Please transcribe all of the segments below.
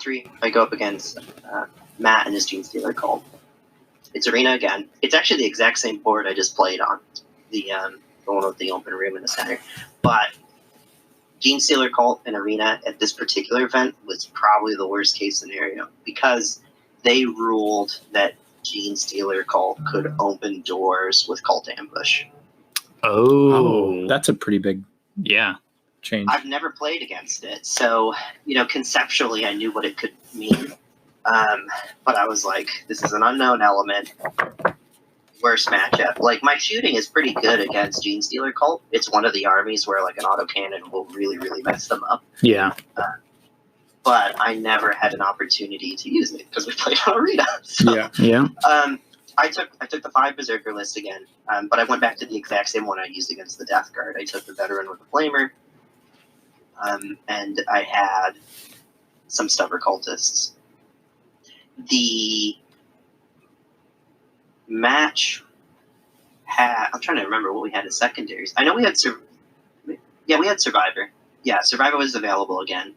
round 3, I go up against Matt and his Gene Stealer cult. It's arena again. It's actually the exact same board I just played on, the one with the open room in the center. But Gene Stealer cult and arena at this particular event was probably the worst case scenario because they ruled that Gene Stealer cult could open doors with cult ambush. Oh, that's a pretty big change. I've never played against it, so conceptually I knew what it could mean. But I was like, this is an unknown element. Worst matchup. Like, my shooting is pretty good against Gene Stealer cult. It's one of the armies where like an autocannon will really, really mess them up. Yeah. But I never had an opportunity to use it because we played on arena. So, yeah. I took the 5 Berserker list again, but I went back to the exact same one I used against the Death Guard. I took the Veteran with the Flamer, and I had some Stubber Cultists. The match had... I'm trying to remember what we had as secondaries. I know we had... we had Survivor. Yeah, Survivor was available again,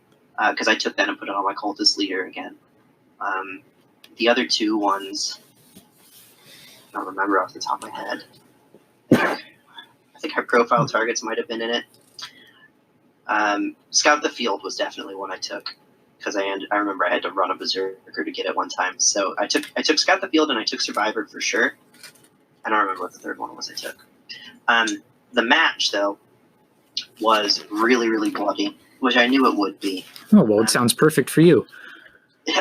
because I took that and put it on my Cultist leader again. The other 2 ones... I don't remember off the top of my head. I think our profile targets might have been in it. Scout the Field was definitely one I took because I remember I had to run a Berserker to get it one time. So I took Scout the Field and I took Survivor for sure. I don't remember what the third one was I took. The match though was really, really bloody, which I knew it would be. Oh well, it sounds perfect for you.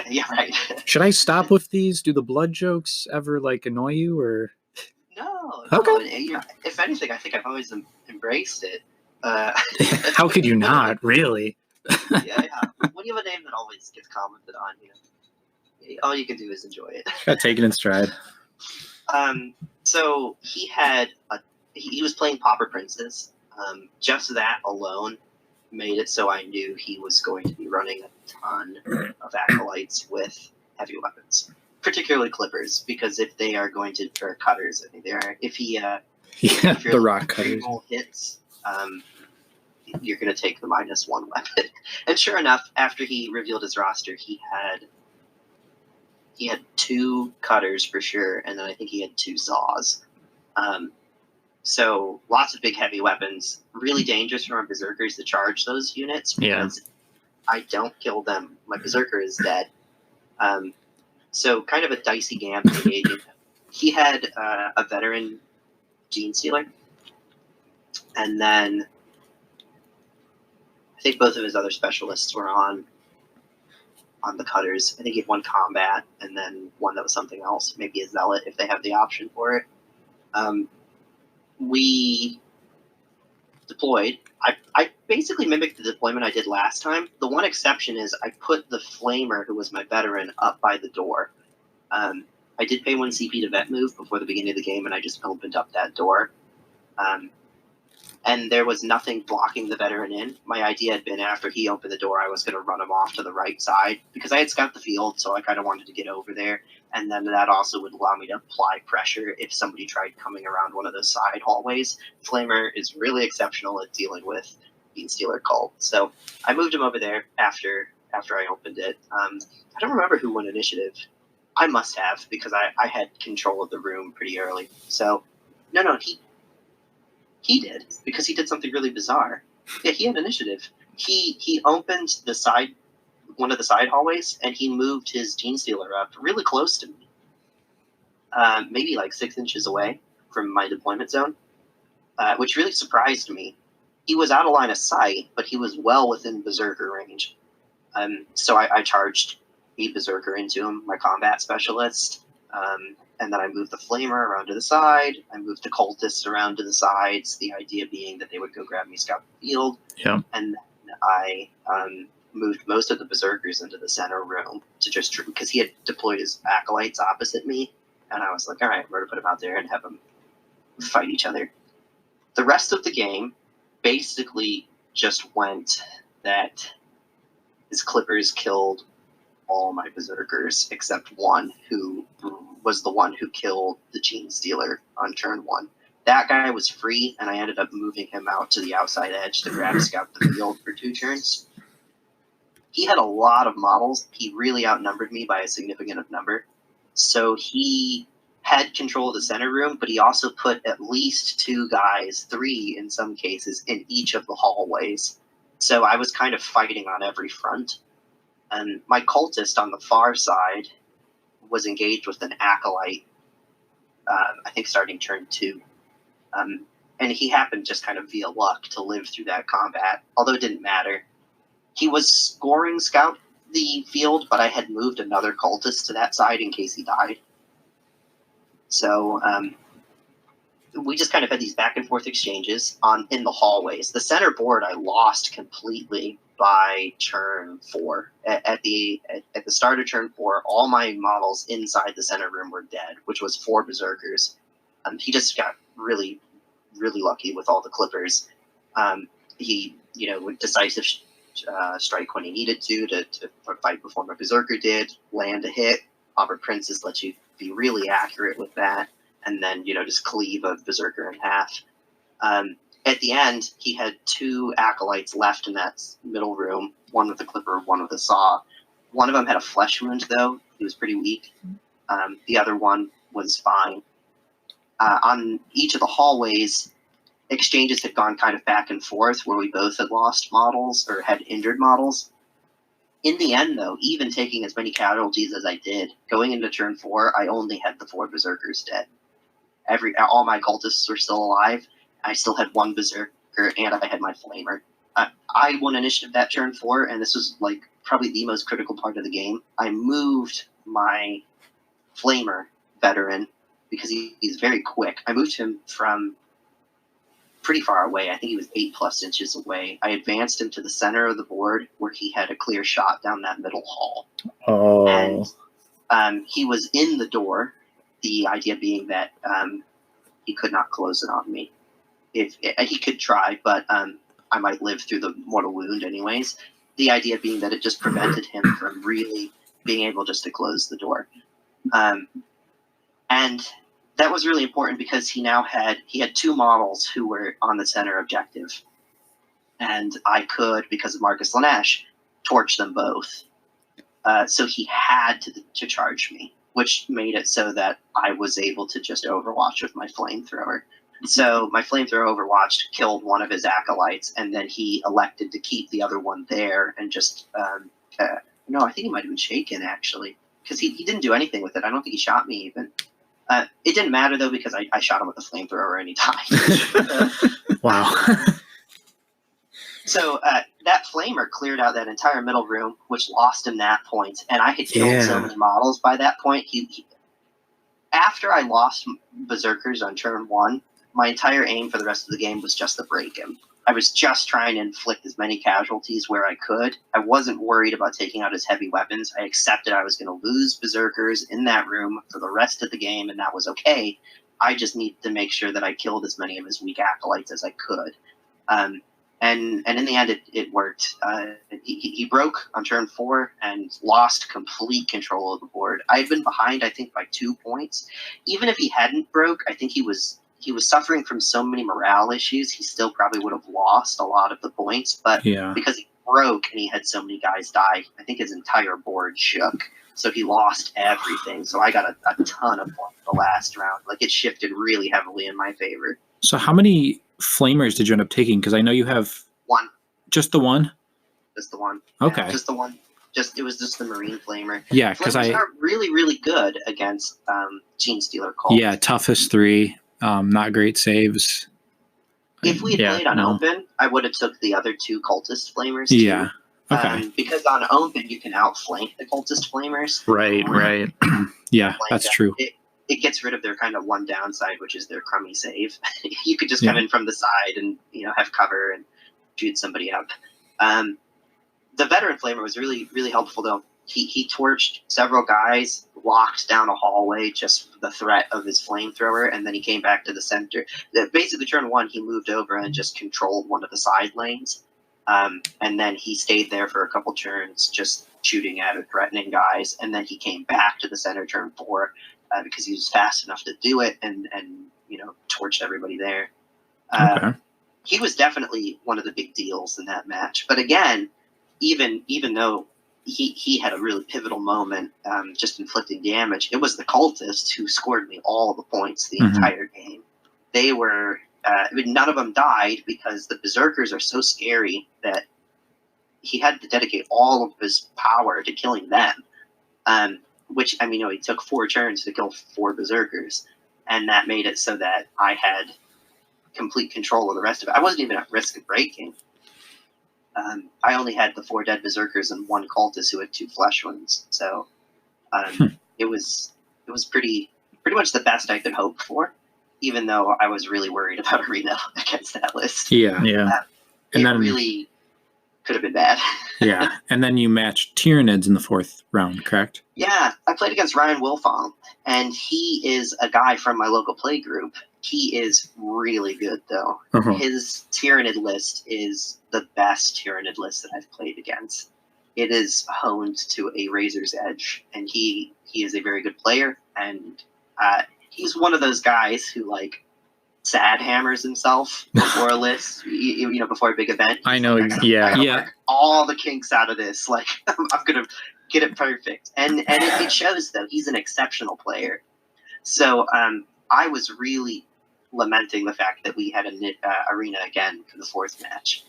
Yeah, right. Should I stop with these? Do the blood jokes ever annoy you or? No. Okay. If anything, I think I've always embraced it. How could you not? Really? Yeah. When you have a name that always gets commented on, all you can do is enjoy it. Gotta take it in stride. So he was playing Pauper Princes. Just that alone made it so I knew he was going to be running a ton of acolytes with heavy weapons, particularly clippers, because if they are going to, or cutters, I think they are. If the rock cutters hits, you're going to take the -1 weapon. And sure enough, after he revealed his roster, he had 2 cutters for sure, and then I think he had 2 saws. So lots of big heavy weapons, really dangerous for my Berserkers to charge those units because I don't kill them. My Berserker is dead. So kind of a dicey game to engage in. He had a veteran Gene Stealer, and then I think both of his other specialists were on the cutters. I think he had 1 combat, and then 1 that was something else, maybe a zealot if they have the option for it. We deployed. I basically mimicked the deployment I did last time. The one exception is I put the Flamer, who was my veteran, up by the door. I did pay 1 CP to vet move before the beginning of the game, and I just opened up that door. And there was nothing blocking the veteran in. My idea had been after he opened the door, I was going to run him off to the right side because I had scouted the field, so I kind of wanted to get over there. And then that also would allow me to apply pressure if somebody tried coming around one of those side hallways. Flamer is really exceptional at dealing with Gene Stealer cult. So I moved him over there after I opened it. I don't remember who won initiative. I must have because I had control of the room pretty early. So, no, he did, because he did something really bizarre. Yeah, he had initiative. He opened one of the side hallways, and he moved his Gene Stealer up really close to me. Maybe 6 inches away from my deployment zone, which really surprised me. He was out of line of sight, but he was well within Berserker range. So I charged a Berserker into him, my combat specialist, and then I moved the Flamer around to the side. I moved the Cultists around to the sides, the idea being that they would go grab me, scout the field. Yeah. And then I moved most of the Berserkers into the center room because he had deployed his acolytes opposite me. And I was like, all right, we're going to put them out there and have them fight each other. The rest of the game basically just went that his Clippers killed all my Berserkers except 1 who was the one who killed the Gene Stealer on turn 1. That guy was free, and I ended up moving him out to the outside edge to grab scout the field for 2 turns. he had a lot of models. He really outnumbered me by a significant number. So he had control of the center room, but he also put at least 2 guys, 3 in some cases, in each of the hallways. So I was kind of fighting on every front. And my cultist on the far side was engaged with an acolyte, I think starting turn 2. And he happened just kind of via luck to live through that combat, although it didn't matter. He was scoring scout the field, but I had moved another cultist to that side in case he died. So we just kind of had these back and forth exchanges in the hallways. The center board I lost completely by turn 4. At the start of turn 4, all my models inside the center room were dead, which was 4 berserkers. He just got really, really lucky with all the clippers. He, would decisive strike when he needed to fight before my berserker did, land a hit. Auburn Princess lets you be really accurate with that, and then just cleave a berserker in half. At the end, he had 2 acolytes left in that middle room, one with a clipper, one with a saw. One of them had a flesh wound, though. He was pretty weak. The other one was fine. On each of the hallways, exchanges had gone kind of back and forth where we both had lost models or had injured models. In the end, though, even taking as many casualties as I did, going into turn 4, I only had the 4 berserkers dead. All my cultists were still alive. I still had 1 berserker, and I had my flamer. I won initiative that turn 4, and this was like probably the most critical part of the game. I moved my flamer veteran because he's very quick. I moved him from pretty far away. I think he was 8+ inches away. I advanced him to the center of the board where he had a clear shot down that middle hall. Oh. And he was in the door, the idea being that he could not close it on me. He could try, but I might live through the mortal wound anyways. The idea being that it just prevented him from really being able just to close the door. And that was really important because he had 2 models who were on the center objective. And I could, because of Marcus Lanesh, torch them both. So he had to charge me, which made it so that I was able to just overwatch with my flamethrower. So my flamethrower overwatched, killed one of his acolytes, and then he elected to keep the other one there and just... no, I think he might have been shaken, actually, because he didn't do anything with it. I don't think he shot me, even. It didn't matter, though, because I shot him with a flamethrower any time. Wow. So that flamer cleared out that entire middle room, which lost him that point. And I had killed so many models by that point. After I lost berserkers on turn 1, my entire aim for the rest of the game was just to break him. I was just trying to inflict as many casualties where I could. I wasn't worried about taking out his heavy weapons. I accepted I was going to lose berserkers in that room for the rest of the game, and that was okay. I just needed to make sure that I killed as many of his weak acolytes as I could. And in the end, it worked. He broke on turn 4 and lost complete control of the board. I had been behind, I think, by 2 points. Even if he hadn't broke, I think he was suffering from so many morale issues, he still probably would have lost a lot of the points. But because he broke and he had so many guys die, I think his entire board shook. So he lost everything. So I got a ton of points the last round. Like, it shifted really heavily in my favor. So how many flamers did you end up taking? Because I know you have... 1. Just the one? Just the one. Okay. Yeah, just the one. It was just the Marine Flamer. Yeah, because Flamers are really, really good against Gene Stealer Cult. Yeah, toughest 3. Not great saves. If we had played on Open, I would have took the other 2 Cultist Flamers too. Yeah. Okay. Because on Open, you can outflank the Cultist Flamers. Right. Yeah, that's true. It gets rid of their kind of one downside, which is their crummy save. You could just come in from the side and have cover and shoot somebody up. The Veteran Flamer was really, really helpful, though. He torched several guys, locked down a hallway just for the threat of his flamethrower, and then he came back to the center. Basically, turn 1, he moved over and just controlled one of the side lanes. And then he stayed there for a couple turns, just shooting at or threatening guys. And then he came back to the center turn 4 because he was fast enough to do it and torched everybody there. He was definitely one of the big deals in that match. But again, even though he had a really pivotal moment, just inflicting damage, it was the cultists who scored me all the points the entire game. They were none of them died because the berserkers are so scary that he had to dedicate all of his power to killing them. Which, I mean, he took 4 turns to kill 4 berserkers, and that made it so that I had complete control of the rest of it. I wasn't even at risk of breaking. I only had the 4 dead berserkers and 1 cultist who had 2 flesh wounds, so it was pretty much the best I could hope for, even though I was really worried about Arena against that list. Yeah. And then really could have been bad. Yeah, and then you matched Tyranids in the 4th round, correct? Yeah, I played against Ryan Wilfong, and he is a guy from my local play group. He is really good, though. His Tyranid list is the best Tyranid list that I've played against. It is honed to a razor's edge, and he is a very good player, and he's one of those guys who, like, sad hammers himself before a list, before a big event. I know, work all the kinks out of this. Like, I'm gonna get it perfect, and it shows though. He's an exceptional player. So I was really lamenting the fact that we had a Arena again for the 4th match,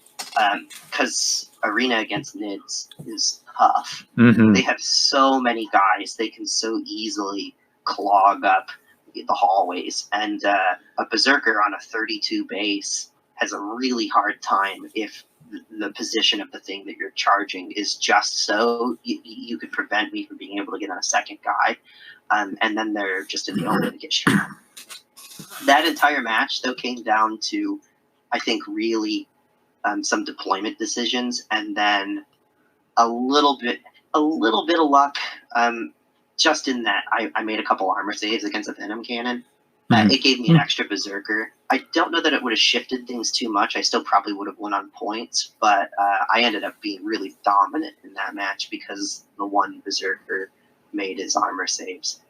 because Arena against Nids is tough. They have so many guys; they can so easily clog up the hallways, and a berserker on a 32 base has a really hard time if the position of the thing that you're charging is just so you could prevent me from being able to get on a second guy, and then they're just in the open to get shot. That entire match though came down to, I think, really some deployment decisions, and then a little bit of luck. Just in that I made a couple armor saves against a Venom Cannon. It gave me an extra Berserker. I don't know that it would have shifted things too much. I still probably would have won on points, but I ended up being really dominant in that match because the one Berserker made his armor saves.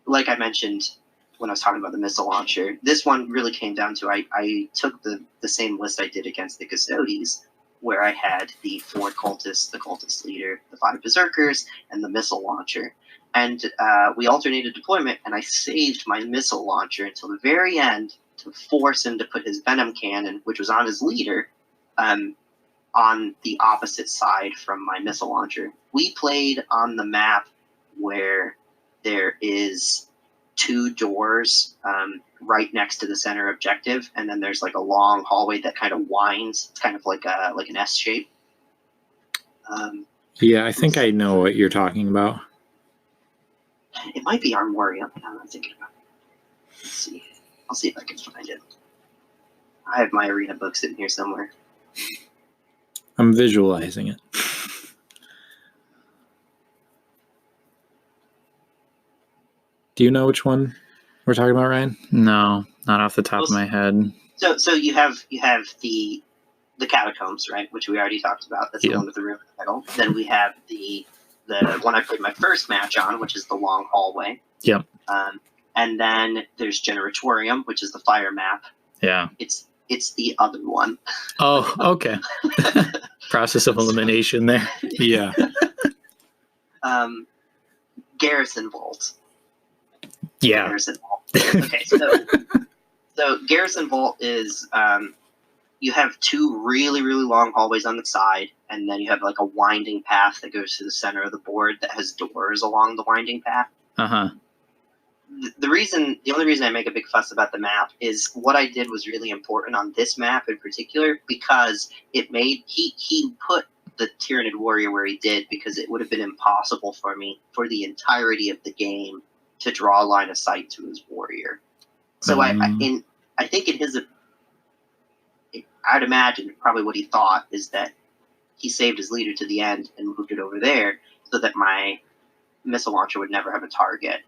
Like I mentioned when I was talking about the missile launcher, this one really came down to I took the same list I did against the Custodes, where I had the 4 cultists, the cultist leader, the 5 berserkers, and the missile launcher. And we alternated deployment, and I saved my missile launcher until the very end to force him to put his venom cannon, which was on his leader, on the opposite side from my missile launcher. We played on the map where there is 2 doors right next to the center objective, and then there's like a long hallway that kind of winds. It's kind of like an S shape. Yeah, I think I know what you're talking about. It might be Armorium. I'm not thinking about it. Let's see. I'll see if I can find it. I have my arena book sitting here somewhere. I'm visualizing it. Do you know which one we're talking about, Ryan? No, not off the top of my head. So you have the catacombs, right, which we already talked about. That's the one with the room in the middle. Then we have the one I played my first match on, which is the long hallway. Yep. And then there's Generatorium, which is the fire map. Yeah. It's the other one. Oh, okay. Process of elimination there. Yeah. Garrison Vault. Yeah. Garrison Vault. Okay, so Garrison Vault is you have 2 really, really long hallways on the side, and then you have like a winding path that goes to the center of the board that has doors along the winding path. Uh-huh. The only reason I make a big fuss about the map is what I did was really important on this map in particular, because it made he put the Tyranid Warrior where he did because it would have been impossible for me for the entirety of the game to draw a line of sight to his warrior. So I think in his, I'd imagine probably what he thought is that he saved his leader to the end and moved it over there so that my missile launcher would never have a target.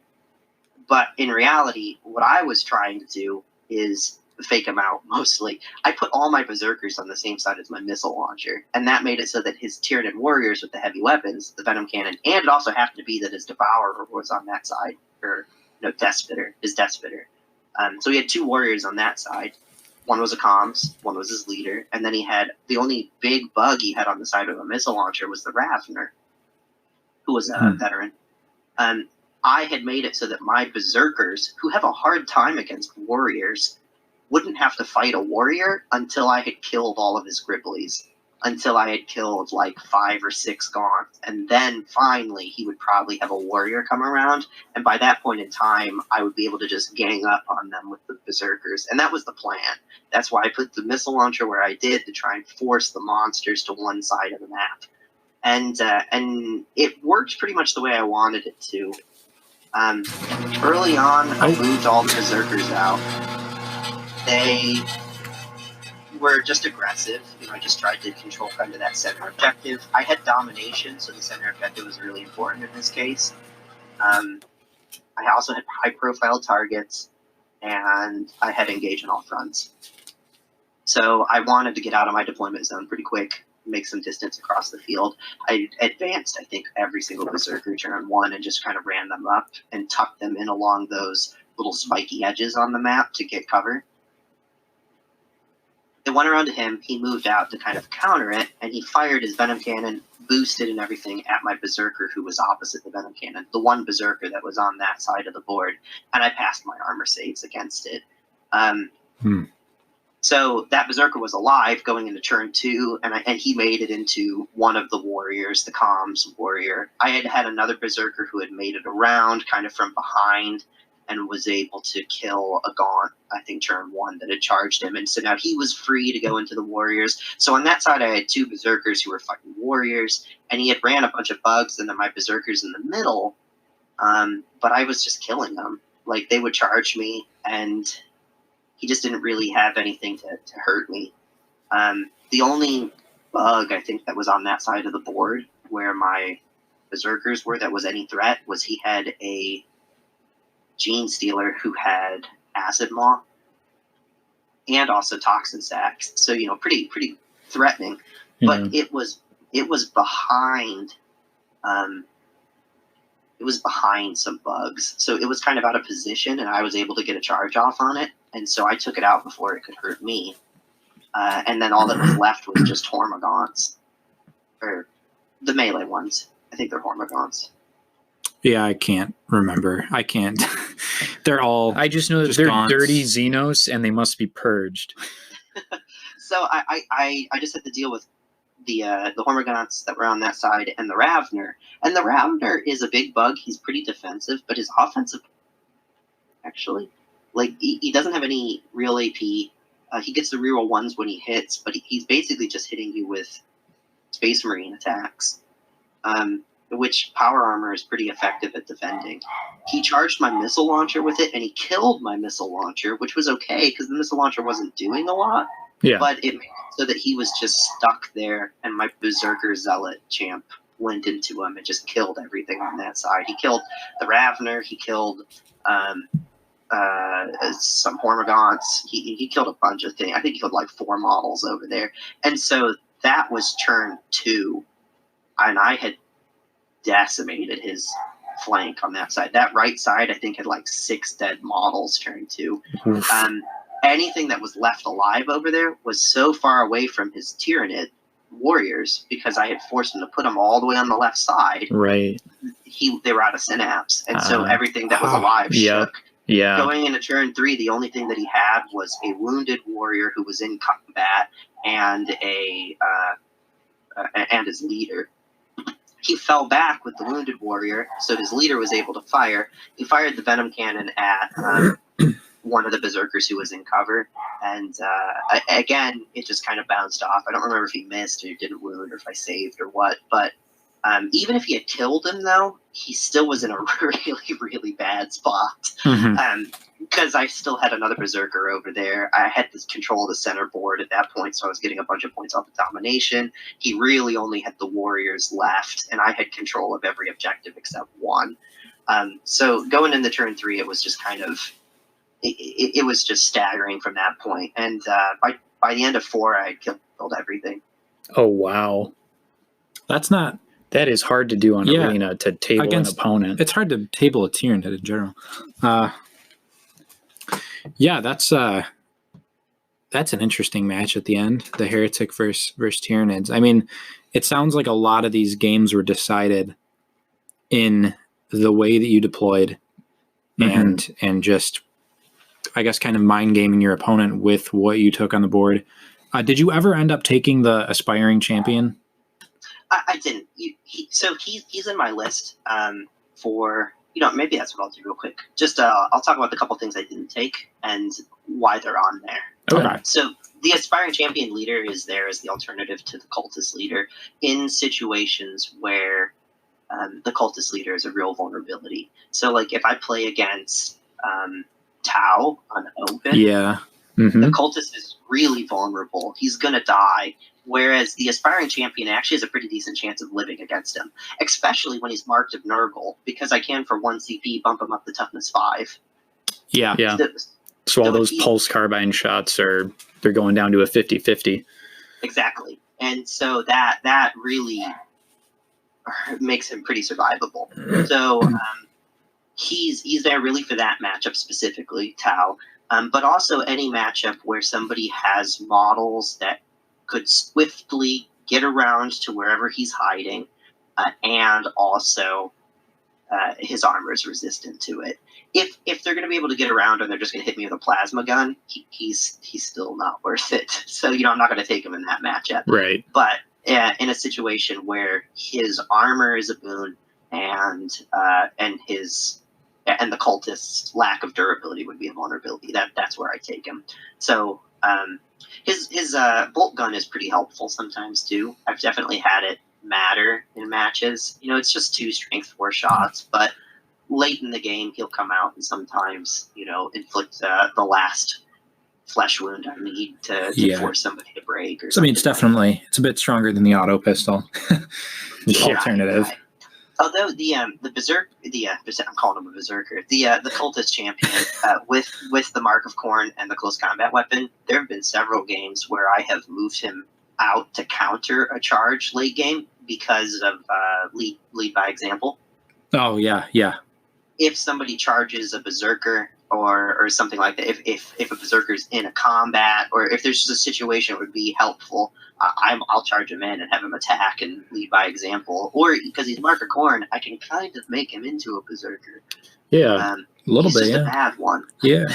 But in reality, what I was trying to do is fake him out mostly. I put all my berserkers on the same side as my missile launcher, and that made it so that his Tyranid warriors with the heavy weapons, the venom cannon, and it also happened to be that his devourer was on that side, or no, his death spitter. So he had 2 warriors on that side. One was a comms, one was his leader, and then he had the only big bug he had on the side of a missile launcher was the Ravner, who was a veteran. I had made it so that my berserkers, who have a hard time against warriors, wouldn't have to fight a warrior until I had killed all of his Gribblies, until I had killed like 5 or 6 Gaunts, and then finally he would probably have a warrior come around, and by that point in time, I would be able to just gang up on them with the berserkers, and that was the plan. That's why I put the missile launcher where I did, to try and force the monsters to one side of the map. And it worked pretty much the way I wanted it to. Early on, I moved all the berserkers out. They were just aggressive. I just tried to control kind of that center objective. I had domination, so the center objective was really important in this case. I also had high-profile targets, and I had engage on all fronts. So I wanted to get out of my deployment zone pretty quick, make some distance across the field. I advanced, I think, every single berserker turn 1 and just kind of ran them up and tucked them in along those little spiky edges on the map to get cover. It went around to him, he moved out to kind of counter it, and he fired his Venom Cannon, boosted and everything, at my Berserker who was opposite the Venom Cannon, the one Berserker that was on that side of the board, and I passed my armor saves against it. So that Berserker was alive going into turn 2, and he made it into one of the warriors, the comms warrior. I had had another Berserker who had made it around, kind of from behind, and was able to kill a Gaunt, I think turn 1, that had charged him. And so now he was free to go into the warriors. So on that side, I had 2 Berserkers who were fighting warriors, and he had ran a bunch of bugs, and then my Berserkers in the middle, but I was just killing them. Like, they would charge me, and he just didn't really have anything to hurt me. The only bug, I think, that was on that side of the board, where my Berserkers were, that was any threat, was he had a Gene Stealer who had Acid Maw and also Toxin Sacks, so pretty threatening. Yeah. But it was behind some bugs, so it was kind of out of position, and I was able to get a charge off on it, and so I took it out before it could hurt me. And then all that was left was just Hormagaunts, or the melee ones. I think they're Hormagaunts. Yeah, I can't remember. I can't. They're all. I just know that they're Gaunts. dirty Xenos and they must be purged. So I just had to deal with the Hormagaunts that were on that side and the Ravner. And the Ravner is a big bug. He's pretty defensive, but his offensive, actually, like, he doesn't have any real AP. He gets the reroll 1s when he hits, but he's basically just hitting you with Space Marine attacks. Which power armor is pretty effective at defending. He charged my missile launcher with it, and he killed my missile launcher, which was okay, because the missile launcher wasn't doing a lot. Yeah. But it made it so that he was just stuck there, and my Berserker Zealot champ went into him and just killed everything on that side. He killed the Ravner, he killed some Hormagaunts, he killed a bunch of things. I think he killed like 4 models over there. And so that was turn 2, and I had decimated his flank on that side. That right side, I think, had like 6 dead models turn 2. Anything that was left alive over there was so far away from his Tyrannid warriors, because I had forced him to put them all the way on the left side. Right. They were out of synapse, and so everything that was alive shook. Yeah. Going into turn 3, the only thing that he had was a wounded warrior who was in combat and and his leader. He fell back with the wounded warrior, so his leader was able to fire. He fired the Venom Cannon at one of the Berserkers who was in cover, and again, it just kind of bounced off. I don't remember if he missed or didn't wound or if I saved or what, but even if he had killed him, though, he still was in a really, really bad spot. Because I still had another Berserker over there. I had this control of the center board at that point, so I was getting a bunch of points off of domination. He really only had the warriors left, and I had control of every objective except 1. So going into turn 3, it was just kind of, it was just staggering from that point. And by the end of 4, I had killed everything. Oh, wow. That is hard to do on Arena, to table against an opponent. It's hard to table a Tyrannid in general. Yeah, that's That's an interesting match at the end. The Heretic versus Tyranids. I mean, it sounds like a lot of these games were decided in the way that you deployed, and just, I guess, kind of mind gaming your opponent with what you took on the board. Did you ever end up taking the aspiring champion? I didn't. He's in my list for, maybe that's what I'll do real quick. Just I'll talk about the couple things I didn't take and why they're on there. Okay. So the aspiring champion leader is there as the alternative to the cultist leader in situations where the cultist leader is a real vulnerability. So, like, if I play against Tau on open, the cultist is really vulnerable. He's going to die. Whereas the aspiring champion actually has a pretty decent chance of living against him, especially when he's marked of Nurgle, because I can, for 1 CP, bump him up to toughness 5. Yeah. So all those pulse carbine shots they're going down to a 50-50. Exactly. And so that really makes him pretty survivable. So he's there really for that matchup specifically, Tau. But also any matchup where somebody has models that could swiftly get around to wherever he's hiding, and also his armor is resistant to it. If they're going to be able to get around and they're just going to hit me with a plasma gun, he's still not worth it. So I'm not going to take him in that matchup. Right. But in a situation where his armor is a boon and the cultist's lack of durability would be a vulnerability, that's where I take him. So his bolt gun is pretty helpful sometimes too. I've definitely had it matter in matches. It's just 2 strength 4 shots, but late in the game he'll come out and sometimes inflict the last flesh wound I need to force somebody to break. So, I mean, it's a bit stronger than the auto pistol. Alternative. Right. Although the berserk, I'm calling him a berserker, the cultist champion with the Mark of Khorne and the close combat weapon, there have been several games where I have moved him out to counter a charge late game because of lead by example. Oh yeah. If somebody charges a berserker or something like that, if a berserker's in a combat, or if there's just a situation that would be helpful, I'll charge him in and have him attack and lead by example. Or because he's Mark of Khorne, I can kind of make him into a berserker. Yeah, a little bit. He's just Yeah, a bad one. Yeah,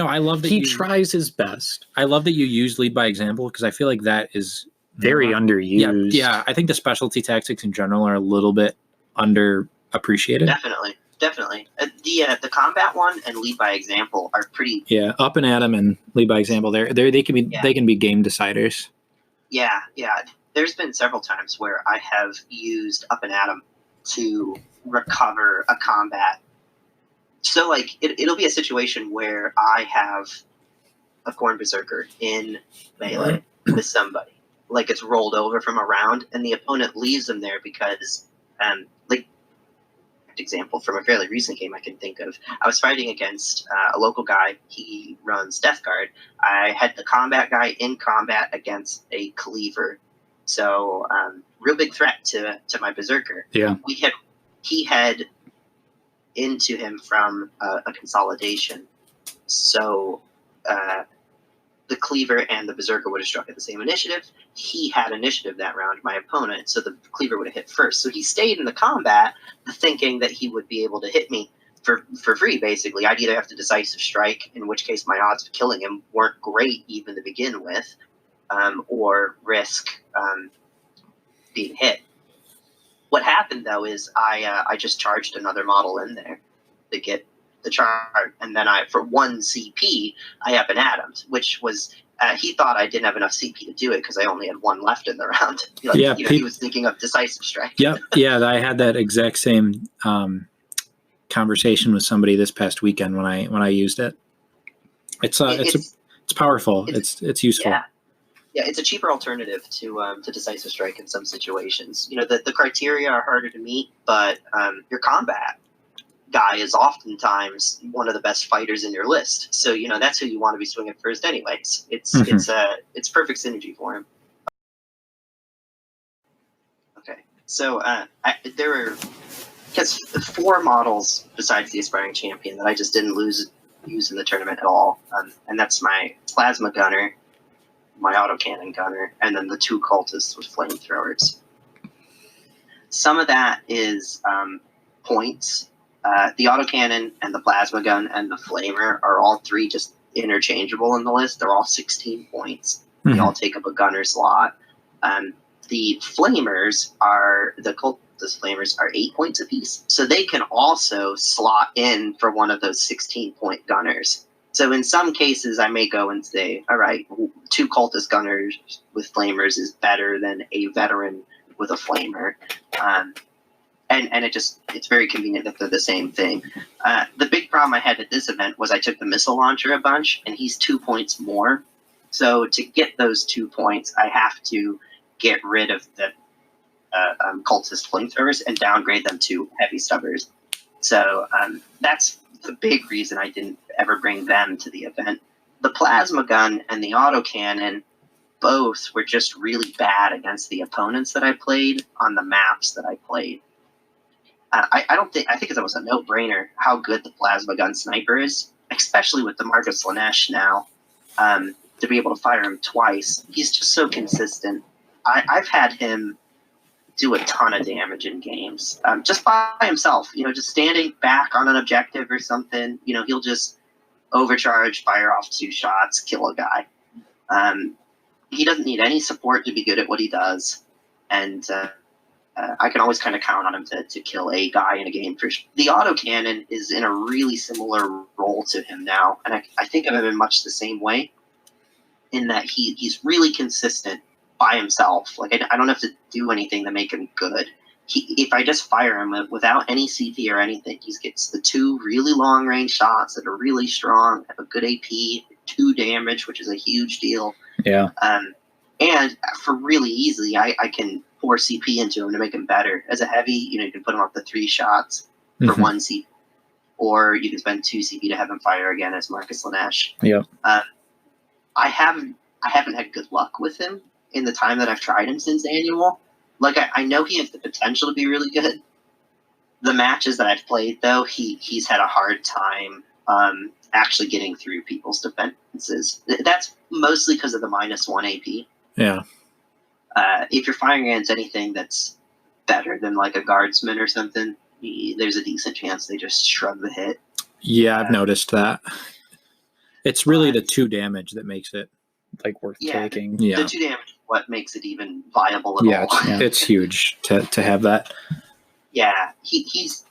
I love that he tries his best. I love that you use lead by example, because I feel like that is very underused. Yeah, I think the specialty tactics in general are a little bit underappreciated. Definitely. The combat one and lead by example are pretty. Yeah, up and at 'em and lead by example. They can be game deciders. Yeah. There's been several times where I have used up and at 'em to recover a combat. So like it'll be a situation where I have a Khorne berserker in melee with somebody, like it's rolled over from a round, and the opponent leaves them there because example from a fairly recent game I can think of. I was fighting against a local guy. He runs Death Guard. I had the combat guy in combat against a cleaver. So real big threat to my berserker. Yeah. He had into him from a consolidation. So the cleaver and the berserker would have struck at the same initiative. He had initiative that round, my opponent, so the cleaver would have hit first. So he stayed in the combat thinking that he would be able to hit me for free, basically. I'd either have to decisive strike, in which case my odds of killing him weren't great even to begin with, or risk being hit. What happened, though, is I just charged another model in there to get the charge, and then for 1 CP, I up and Adams, which was he thought I didn't have enough CP to do it because I only had 1 left in the round. He was thinking of decisive strike. Yep, yeah, I had that exact same conversation with somebody this past weekend when I used it. It's powerful. It's useful. Yeah, it's a cheaper alternative to decisive strike in some situations. The criteria are harder to meet, but your combat guy is oftentimes one of the best fighters in your list. So that's who you want to be swinging first, anyways. It's perfect synergy for him. Okay, so there were 4 models besides the aspiring champion that I just didn't use in the tournament at all, and that's my plasma gunner, my autocannon gunner, and then the 2 cultists with flamethrowers. Some of that is points. The autocannon and the plasma gun and the flamer are all 3 just interchangeable in the list. They're all 16 points. They all take up a gunner slot. The flamers the cultist flamers are 8 points apiece. So they can also slot in for one of those 16-point gunners. So in some cases, I may go and say, all right, 2 cultist gunners with flamers is better than a veteran with a flamer. And it's very convenient that they're the same thing. The big problem I had at this event was I took the missile launcher a bunch, and he's 2 points more. So to get those 2 points, I have to get rid of the cultist flamethrowers and downgrade them to heavy stubbers. So that's the big reason I didn't ever bring them to the event. The plasma gun and the autocannon both were just really bad against the opponents that I played on the maps that I played. I think it was a no-brainer how good the plasma gun sniper is, especially with the Marcus Lanesh now. To be able to fire him twice, he's just so consistent. I've had him do a ton of damage in games, just by himself. Just standing back on an objective or something. He'll just overcharge, fire off 2 shots, kill a guy. He doesn't need any support to be good at what he does, and I can always kind of count on him to kill a guy in a game. The autocannon is in a really similar role to him now, and I think of him in much the same way, in that he's really consistent by himself. Like, I don't have to do anything to make him good. If I just fire him without any CP or anything, he gets the 2 really long-range shots that are really strong, have a good AP, 2 damage, which is a huge deal. Yeah. And for really easily, I can pour CP into him to make him better. As a heavy, you can put him up to 3 shots for 1 CP. Or you can spend 2 CP to have him fire again as Marcus Lanesh. Yeah. I haven't had good luck with him in the time that I've tried him since Annual. Like, I know he has the potential to be really good. The matches that I've played, though, he's had a hard time actually getting through people's defenses. That's mostly because of the -1 AP. Yeah. If you're firing against anything that's better than like a guardsman or something, there's a decent chance they just shrug the hit. Yeah, I've noticed that. It's really the 2 damage that makes it like worth taking. The 2 damage is what makes it even viable at all. It's huge to have that. Yeah, he's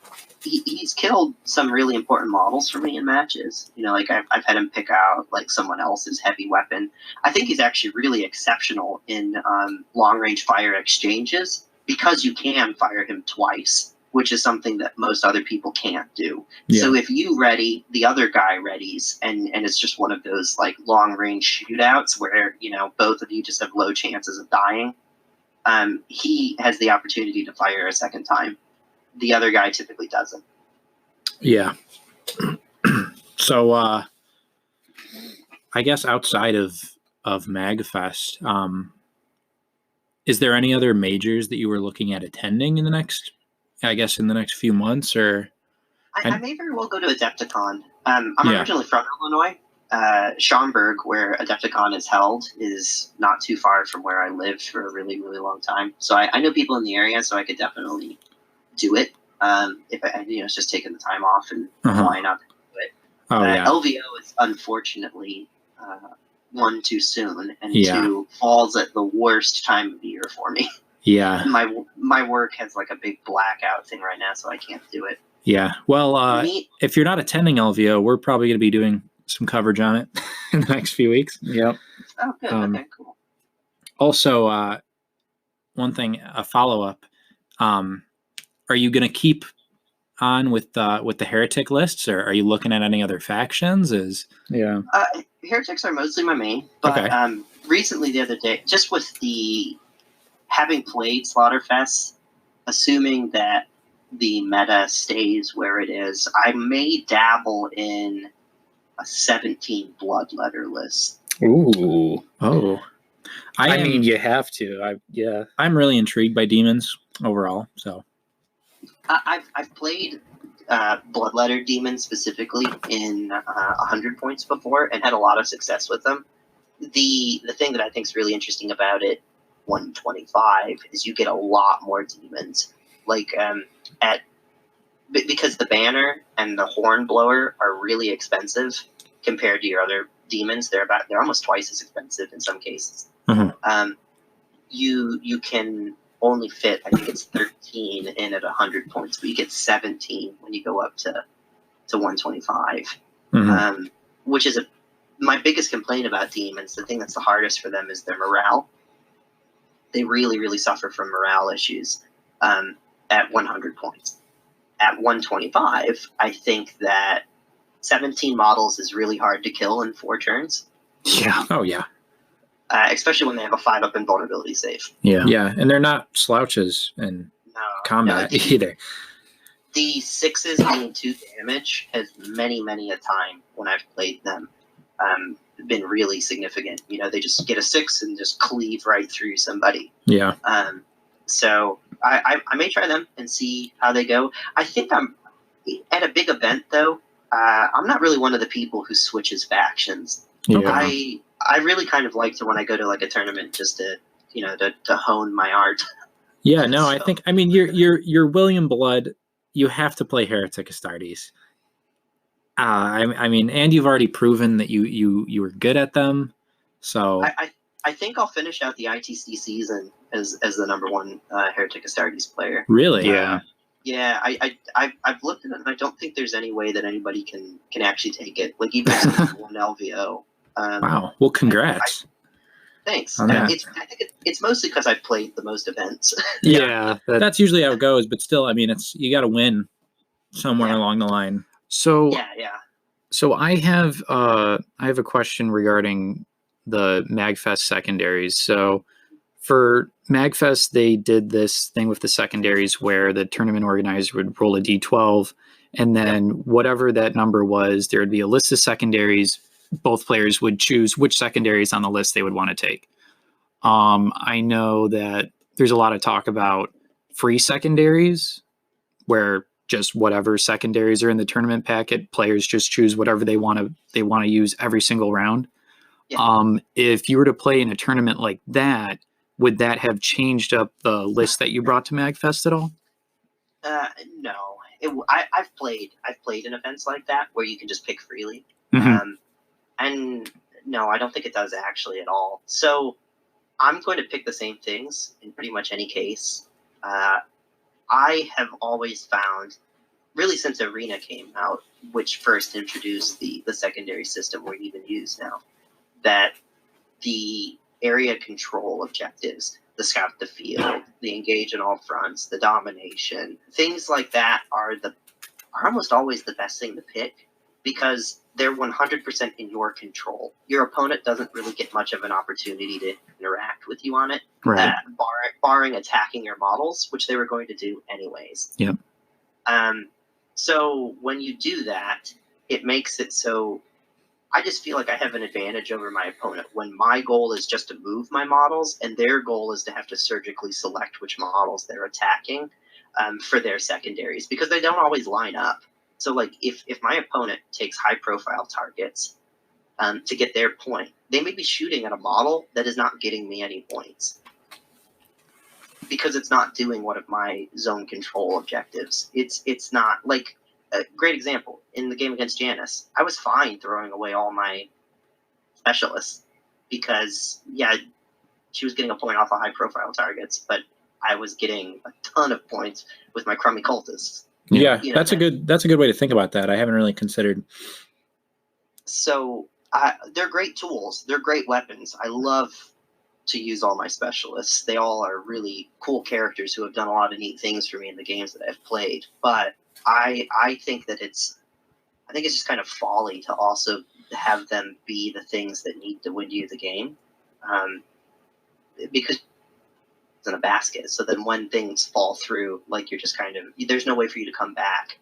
killed some really important models for me in matches. Like I've had him pick out like someone else's heavy weapon. I think he's actually really exceptional in long-range fire exchanges because you can fire him twice, which is something that most other people can't do. Yeah. So if you ready, the other guy readies, and it's just one of those like long-range shootouts where both of you just have low chances of dying. He has the opportunity to fire a second time. The other guy typically doesn't. Yeah. So, I guess outside of MagFest, is there any other majors that you were looking at attending in the next few months? Or I may very well go to Adepticon. I'm originally from Illinois. Schaumburg, where Adepticon is held, is not too far from where I lived for a really, really long time. So I know people in the area, so I could definitely do it. If it's just taking the time off and flying up to do it. LVO is unfortunately 1 too soon, and 2 falls at the worst time of year for me. Yeah. My work has like a big blackout thing right now, so I can't do it. Yeah. Well, if you're not attending LVO, we're probably going to be doing some coverage on it in the next few weeks. Yep. Oh, good. Okay, cool. Also, one thing, a follow-up. Are you going to keep on with the Heretic lists, or are you looking at any other factions? Heretics are mostly my main, but recently the other day, just with the having played Slaughterfest, assuming that the meta stays where it is, I may dabble in a 17 bloodletter list. Ooh. Oh. I mean, you have to. I'm really intrigued by demons overall, so. I've played bloodletter demons specifically in 100 points before and had a lot of success with them. the thing that I think is really interesting about it, 125, is you get a lot more demons. Like because the banner and the horn blower are really expensive compared to your other demons. They're almost twice as expensive in some cases. You can only fit, I think it's 13 in at 100 points, but you get 17 when you go up to 125. Which is my biggest complaint about demons. The thing that's the hardest for them is their morale. They really, really suffer from morale issues at 100 points. At 125, I think that 17 models is really hard to kill in 4 turns. Yeah. Oh, yeah. Especially when they have a 5-up invulnerability save. Yeah. Yeah, and they're not slouches in combat either. The 6s being 2 damage has many, many a time when I've played them been really significant. You know, they just get a 6 and just cleave right through somebody. Yeah. So I may try them and see how they go. I think I'm at a big event though. I'm not really one of the people who switches factions. Yeah. I really kind of like to, when I go to like a tournament, just to to hone my art. Yeah. No, so. I mean you're William Blood. You have to play Heretic Astartes. I mean, and you've already proven that you were good at them. So I think I'll finish out the ITC season as the number 1 Heretic Astartes player. Really? Yeah. Yeah, I've looked at it, and I don't think there's any way that anybody can actually take it. Like even if it's 1 LVO. Wow. Well, congrats. Thanks. I think it's mostly because I've played the most events. Yeah, that's usually how it goes. But still, I mean, you got to win somewhere along the line. So yeah. So I have a question regarding the MagFest secondaries. So for MagFest, they did this thing with the secondaries where the tournament organizer would roll a d12, and then whatever that number was, there would be a list of secondaries. Both players would choose which secondaries on the list they would want to take. I know that there's a lot of talk about free secondaries, where just whatever secondaries are in the tournament packet, players just choose whatever they want to use every single round. Yeah. If you were to play in a tournament like that, would that have changed up the list that you brought to MagFest at all? No. I've played in events like that where you can just pick freely. And no, I don't think it does actually at all. So I'm going to pick the same things in pretty much any case. I have always found, really since Arena came out, which first introduced the secondary system we even use now, that the area control objectives, the scout the field, the engage in all fronts, the domination, things like that are almost always the best thing to pick, because they're 100% in your control. Your opponent doesn't really get much of an opportunity to interact with you on it, right? Barring attacking your models, which they were going to do anyways. Yep. So when you do that, it makes it so I just feel like I have an advantage over my opponent when my goal is just to move my models, and their goal is to have to surgically select which models they're attacking for their secondaries, because they don't always line up. So, like, if my opponent takes high-profile targets to get their point, they may be shooting at a model that is not getting me any points because it's not doing one of my zone control objectives. It's not, like, a great example, in the game against Janice, I was fine throwing away all my specialists because, yeah, she was getting a point off of high-profile targets, but I was getting a ton of points with my crummy cultists. Yeah, that's a good way to think about that. I haven't really considered. So they're great tools. They're great weapons. I love to use all my specialists. They all are really cool characters who have done a lot of neat things for me in the games that I've played. But I think that it's just kind of folly to also have them be the things that need to win you the game, because in a basket. So then when things fall through, like, you're just kind of, there's no way for you to come back.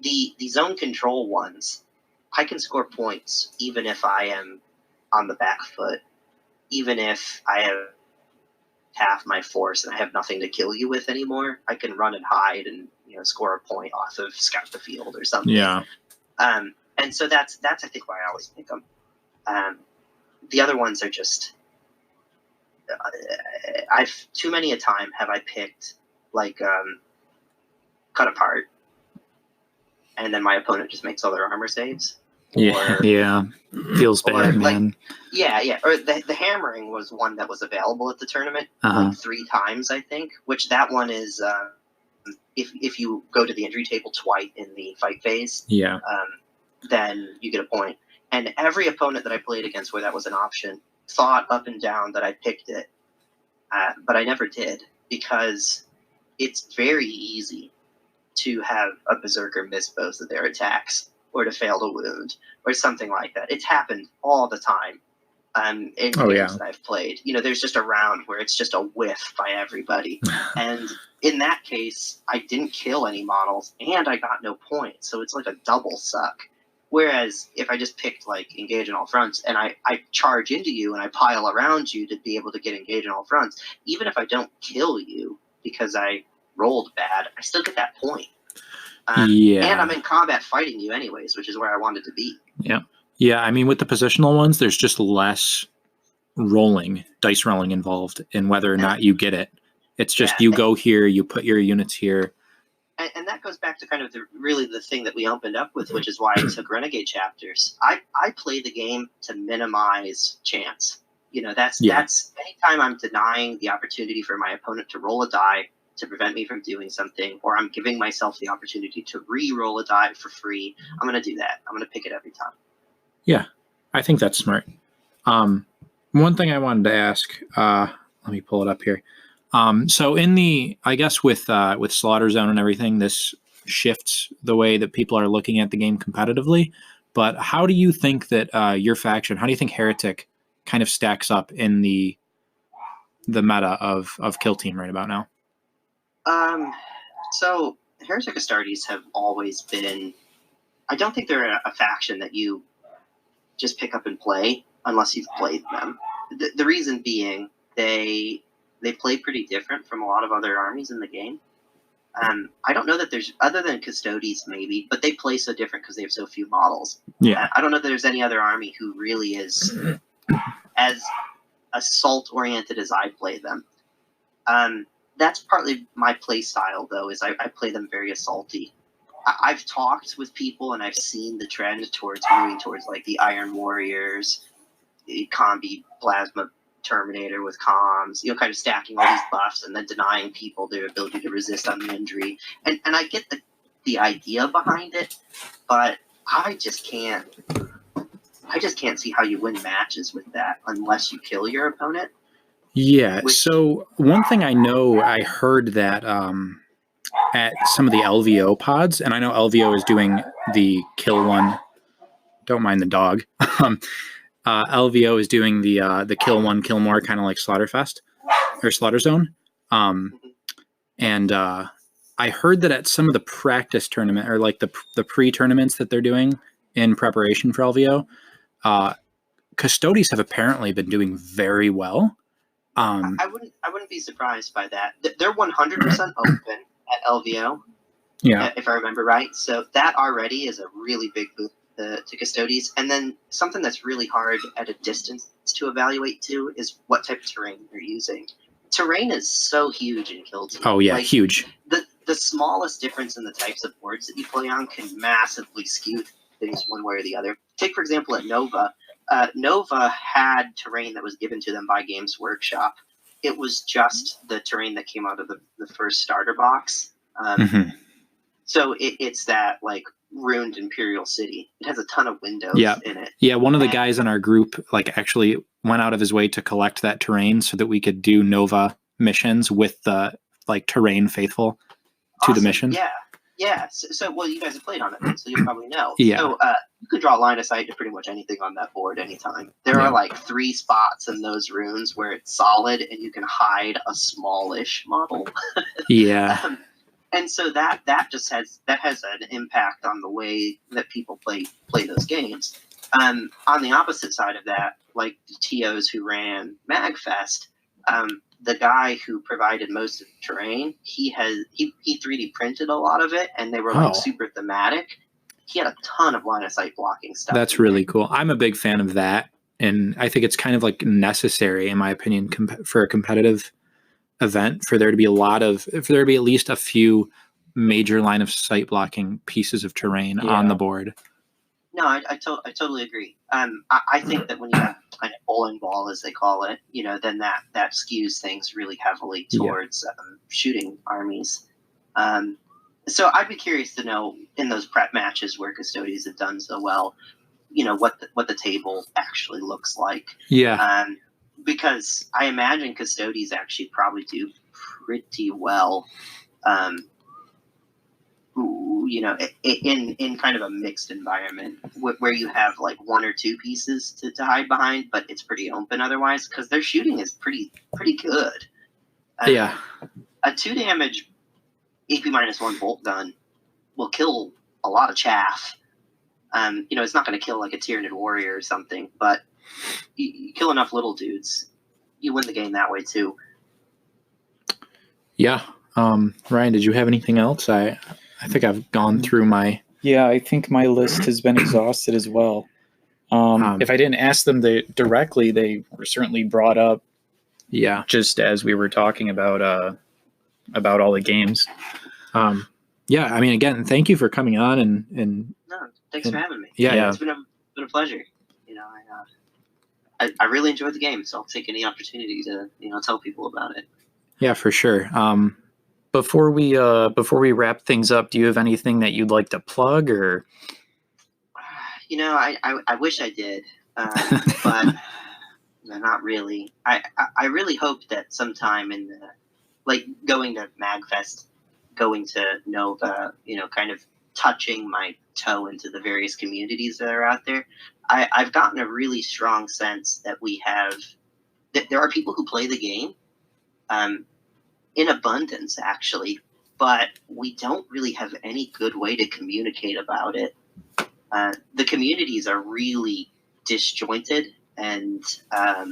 The zone control ones, I can score points even if I am on the back foot, even if I have half my force and I have nothing to kill you with anymore. I can run and hide and score a point off of scout the field or something. Yeah. And so that's I think why I always pick them. the other ones are just, I've too many a time have I picked like cut apart, and then my opponent just makes all their armor saves. Yeah, feels bad, man. Yeah. Or the hammering was one that was available at the tournament like 3 times, I think. Which that one is if you go to the injury table twice in the fight phase, then you get a point. And every opponent that I played against where that was an option thought up and down that I picked it, but I never did, because it's very easy to have a berserker miss both of their attacks, or to fail to wound, or something like that. It's happened all the time in games that I've played. You know, there's just a round where it's just a whiff by everybody. And in that case, I didn't kill any models, and I got no points, so it's like a double suck. Whereas if I just picked, like, engage in all fronts, and I charge into you and I pile around you to be able to get engage in all fronts, even if I don't kill you because I rolled bad, I still get that point. And I'm in combat fighting you anyways, which is where I wanted to be. Yeah, I mean, with the positional ones, there's just less dice rolling involved in whether or not you get it. It's just you go here, you put your units here. And that goes back to kind of the thing that we opened up with, which is why I took Renegade chapters. I play the game to minimize chance. You know, that's anytime I'm denying the opportunity for my opponent to roll a die to prevent me from doing something, or I'm giving myself the opportunity to re-roll a die for free, I'm going to do that. I'm going to pick it every time. Yeah, I think that's smart. One thing I wanted to ask, let me pull it up here. So in I guess with Slaughter Zone and everything, this shifts the way that people are looking at the game competitively. But how do you think that your faction, how do you think Heretic kind of stacks up in the meta of Kill Team right about now? So Heretic Astartes have always been, I don't think they're a faction that you just pick up and play unless you've played them. The reason being, they play pretty different from a lot of other armies in the game. I don't know that there's, other than Custodes maybe, but they play so different because they have so few models. I don't know that there's any other army who really is as assault-oriented as I play them. That's partly my play style, though, is I play them very assaulty. I've talked with people, and I've seen the trend towards moving towards, like, the Iron Warriors, the Combi Plasma Terminator with comms, you know, kind of stacking all these buffs and then denying people their ability to resist on the injury. And I get the idea behind it, but I just can't see how you win matches with that unless you kill your opponent. Yeah, so one thing I know, I heard that at some of the LVO pods, and I know LVO is doing the kill one, don't mind the dog, LVO is doing the kill one, kill more, kind of like Slaughterfest, or Slaughter Zone. And I heard that at some of the practice tournament, or like the pre-tournaments that they're doing in preparation for LVO, Custodes have apparently been doing very well. I wouldn't be surprised by that. They're 100% open at LVO, if I remember right. So that already is a really big boost to Custodes. And then something that's really hard at a distance to evaluate too is what type of terrain you're using. Terrain is so huge in Kill Team. Oh yeah, like, huge. The smallest difference in the types of boards that you play on can massively skew things one way or the other. Take, for example, at Nova. Nova had terrain that was given to them by Games Workshop. It was just the terrain that came out of the first starter box. So it's that, like, ruined Imperial City. It has a ton of windows in it. Yeah, one of the guys in our group, like, actually went out of his way to collect that terrain so that we could do Nova missions with the, like, terrain faithful to the mission. Yeah. So, well, you guys have played on it, so you'll probably know. So you can draw line of sight to pretty much anything on that board anytime. There are like 3 spots in those runes where it's solid, and you can hide a smallish model. And so that just has an impact on the way that people play those games. On the opposite side of that, like the TOs who ran MagFest, the guy who provided most of the terrain, he 3D printed a lot of it, and they were like super thematic. He had a ton of line of sight blocking stuff. That's really cool. I'm a big fan of that and I think it's kind of like necessary, in my opinion, for a competitive event, for there to be at least a few major line of sight blocking pieces of terrain on the board. No, I totally agree. I think that when you have kind of bowling ball, as they call it, then that skews things really heavily towards shooting armies. So I'd be curious to know, in those prep matches where custodians have done so well, what the table actually looks like. Yeah. Because I imagine custodians actually probably do pretty well. In kind of a mixed environment where you have like one or two pieces to hide behind, but it's pretty open otherwise, because their shooting is pretty good. Yeah. A 2 damage AP-1 bolt gun will kill a lot of chaff. It's not going to kill like a Tyranid warrior or something, but you kill enough little dudes, you win the game that way too. Yeah. Ryan, did you have anything else? I think I've gone through my... Yeah, I think my list has been exhausted as well. If I didn't ask them directly, they were certainly brought up. Yeah. Just as we were talking about all the games. Yeah, I mean, again, thank you for coming on and no, thanks for having me. Yeah. It's been a pleasure. I really enjoyed the game, so I'll take any opportunity to tell people about it. Yeah, for sure. Before we wrap things up, do you have anything that you'd like to plug, or? I wish I did, but not really. I really hope that sometime in going to MagFest, going to Nova, kind of touching my toe into the various communities that are out there, I've gotten a really strong sense that that there are people who play the game, in abundance actually, but we don't really have any good way to communicate about it. The communities are really disjointed, and a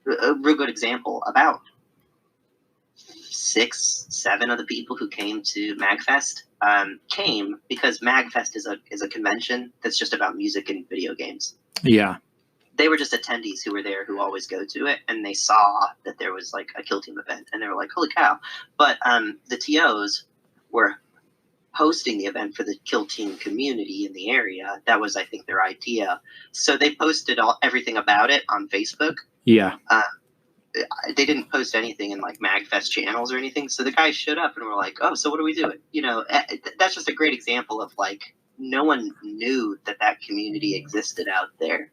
real good example, about 6-7 of the people who came to MagFest came because MagFest is a convention that's just about music and video games. Yeah. They were just attendees who were there who always go to it, and they saw that there was like a Kill Team event, and they were like, holy cow. But the TOs were hosting the event for the Kill Team community in the area. That was, I think, their idea. So they posted everything about it on Facebook. Yeah. They didn't post anything in like MagFest channels or anything. So the guys showed up and were like, oh, so what are we doing? That's just a great example of like, no one knew that community existed out there.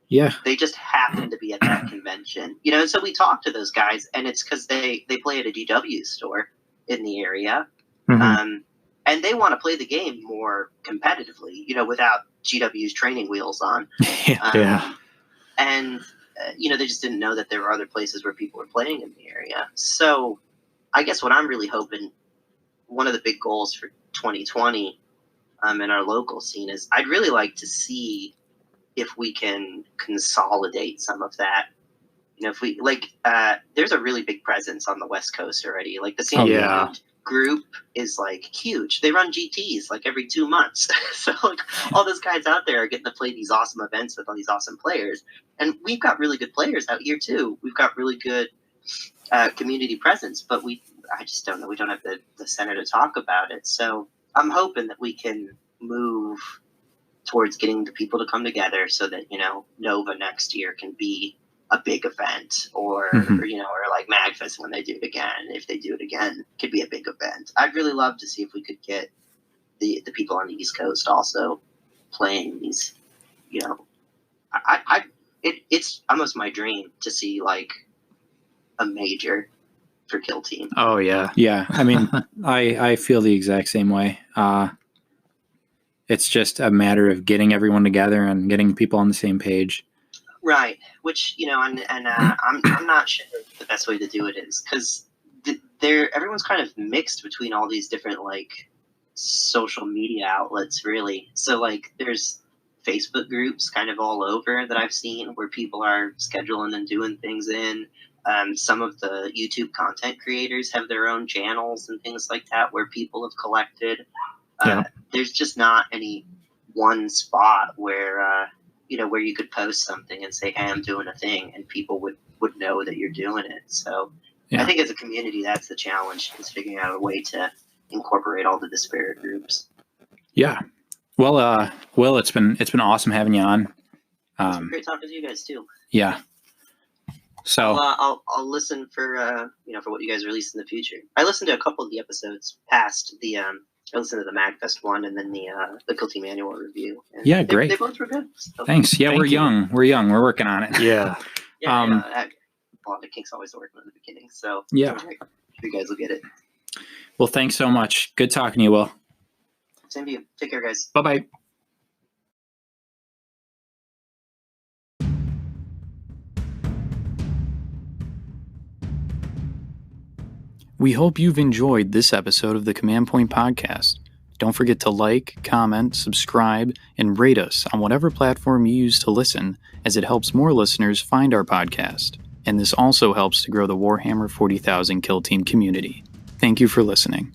Yeah. They just happened to be at that convention. And so we talked to those guys, and it's because they play at a GW store in the area. Mm-hmm. And they want to play the game more competitively, without GW's training wheels on. Yeah. And, they just didn't know that there were other places where people were playing in the area. So I guess what I'm really hoping, one of the big goals for 2020 in our local scene is I'd really like to see if we can consolidate some of that. If we there's a really big presence on the West Coast already. Like the San Diego group is like huge. They run GTs like every 2 months. So like all those guys out there are getting to play these awesome events with all these awesome players. And we've got really good players out here too. We've got really good community presence, but I just don't know. We don't have the center to talk about it. So I'm hoping that we can move towards getting the people to come together so that, Nova next year can be a big event, or like MagFest when they do it again. If they do it again, could be a big event. I'd really love to see if we could get the people on the East Coast also playing these, it's almost my dream to see like a major for Kill Team. Oh yeah. Yeah. I mean, I feel the exact same way. It's just a matter of getting everyone together and getting people on the same page. Right. Which, I'm not sure the best way to do it is, because everyone's kind of mixed between all these different like social media outlets, really. So like there's Facebook groups kind of all over that I've seen where people are scheduling and doing things in. Some of the YouTube content creators have their own channels and things like that where people have collected. There's just not any one spot where where you could post something and say, hey, I'm doing a thing, and people would know that you're doing it. So I think as a community, that's the challenge, is figuring out a way to incorporate all the disparate groups. Yeah. Well, Will, it's been awesome having you on. It's been great talking to you guys too. Yeah. So I'll listen for for what you guys release in the future. I listened to a couple of the episodes past the I listened to the MagFest one and then the Kill Team annual review. And yeah, great. They both were good. So. Thanks. Yeah, we're young. We're young. We're working on it. Yeah. A lot of kinks always working in the beginning. So yeah, you guys will get it. Well, thanks so much. Good talking to you, Will. Same to you. Take care, guys. Bye-bye. We hope you've enjoyed this episode of the Command Point Podcast. Don't forget to like, comment, subscribe, and rate us on whatever platform you use to listen, as it helps more listeners find our podcast. And this also helps to grow the Warhammer 40,000 Kill Team community. Thank you for listening.